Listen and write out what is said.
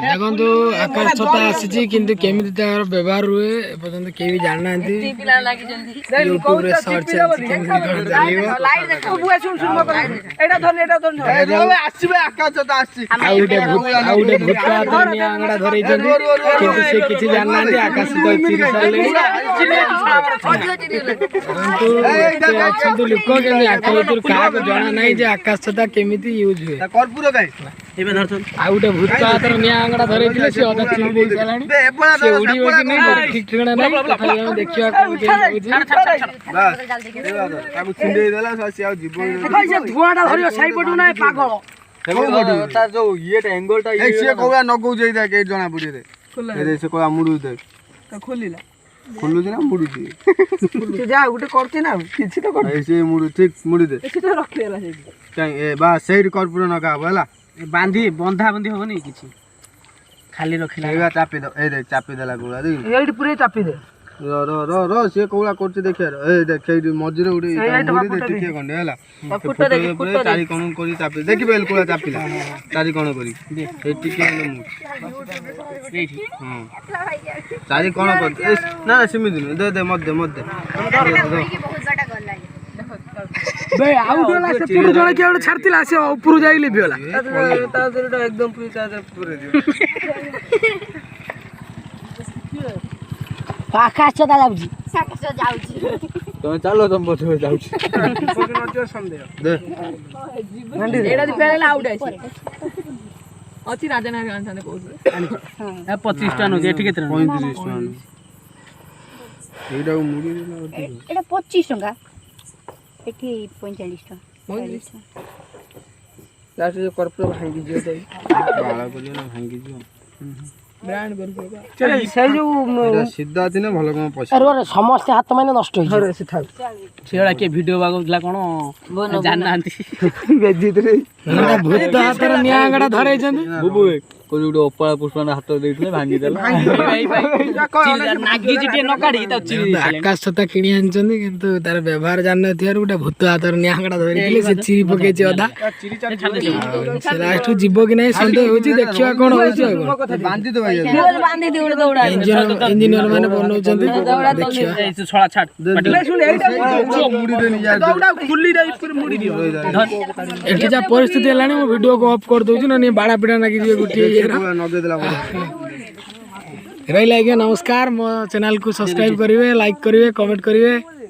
देखो आकाश छता आसी किंतु केमिति तार व्यवहार हुए एपर्यंत केही भी जानना यूट्यूब रे सर्च केमिति कर जानिबो एटा धन आसीबे आकाश छता आसी आउटे भूत आंगड़ा धरै जंदी किंतु से किछि जानना आकाश तो चिरी साले परंतु लोक केमिति आकाश का जाना नहीं जे आकाश छता केमिति यूज हुए कर्पूर गाय एबे धरछन आउटे भूत आतर निया आंगड़ा धरै दिले से अधा चिरी दे चलानी से उड़ी होगी नहीं ठीक ठिकाना नहीं तथा हम देखिया को के बस ताकू छिंडे देला से आ जीवन से धुआटा धरियो साई पडू ना पागल तार जो ये एंगल टा ए से कोया नगौ जई दे के जणा बुडी रे ए से कोया मुडू दे त खोलिला खोलु ना मुडू दे से जा उठे करते ना किछि तो कर ए से मुडू ठीक मुडी दे से तो रख देला से काई ए बा सेड कर्पूर न का होला बांधी बंधा बंधी होनी किछि खाली रखिला एगा चापी दो ए देख चापी देला गोला दे एडी पूरे चापी दे रो से कोला करछ देखिया ए देख ए मजरे उडी मुडी दे टिके खंडे होला फुटो दे फुटो चारि कोन करी चापी देखि बेल कोला चापीला चारि कोन करी ए टिके न मु हां चारि कोन कर ना सिमी दे दे मध्य बे आउट होला से पुरु जण के छाड़तिला से ऊपर जाइले भी होला ता जरटा एकदम पूरी चार्जर पूरे दियो आकाश छता जाउजी तो चलो तुम बठो जाउछी दे एडा दि पेला आउट आसी अछि राजना गान थाने कहू 25 टन हो एठी केतना 35 टन एडा मुडी एटा 25 टका एठी 45 टका 45 लास्ट जो कर्पूर भांगी दियो दे बाळा बोलियो ना भांगी दियो ब्रांड कर्पूर चल से जो सीधा दिन भलो कम पैसा अरे समस्त हाथ माने नष्ट होई अरे से थाउ सेड़ा के वीडियो बागला कोन जाननांती बेजित रे भूत हातर निया आंगड़ा धरै जंदी बुबु को जोडो ओपळा पुष्पन हाथ देइथले भांगी देला भाई नागी जिटे न काढी त चिरी आकाश छता किणी आनचंदी किंतु तार व्यवहार जानना थियार गुटा भूत हातर निया आंगड़ा धरि दिले से चिरी पके छि अधा से लास्ट जीव कि नहीं संदेह होछि देखिया कोन होछि बांधी दो भाई बांधी दे दौड़ा इंजीनियर माने बनौचंदी देखिया छोड़ा छाड़ सुन एटा मुडी दे नि यार दौड़ा खुल्ली रे पूरी मुडी दियो एठी जा परिस्थिति हलानी मो वीडियो को ऑफ कर दोछु ना बाड़ा पिड़ा नागी दिए गुटी नगे देला रही आज्ञा नमस्कार मो चैनल को सब्सक्राइब करेंगे लाइक करेंगे कमेंट करेंगे।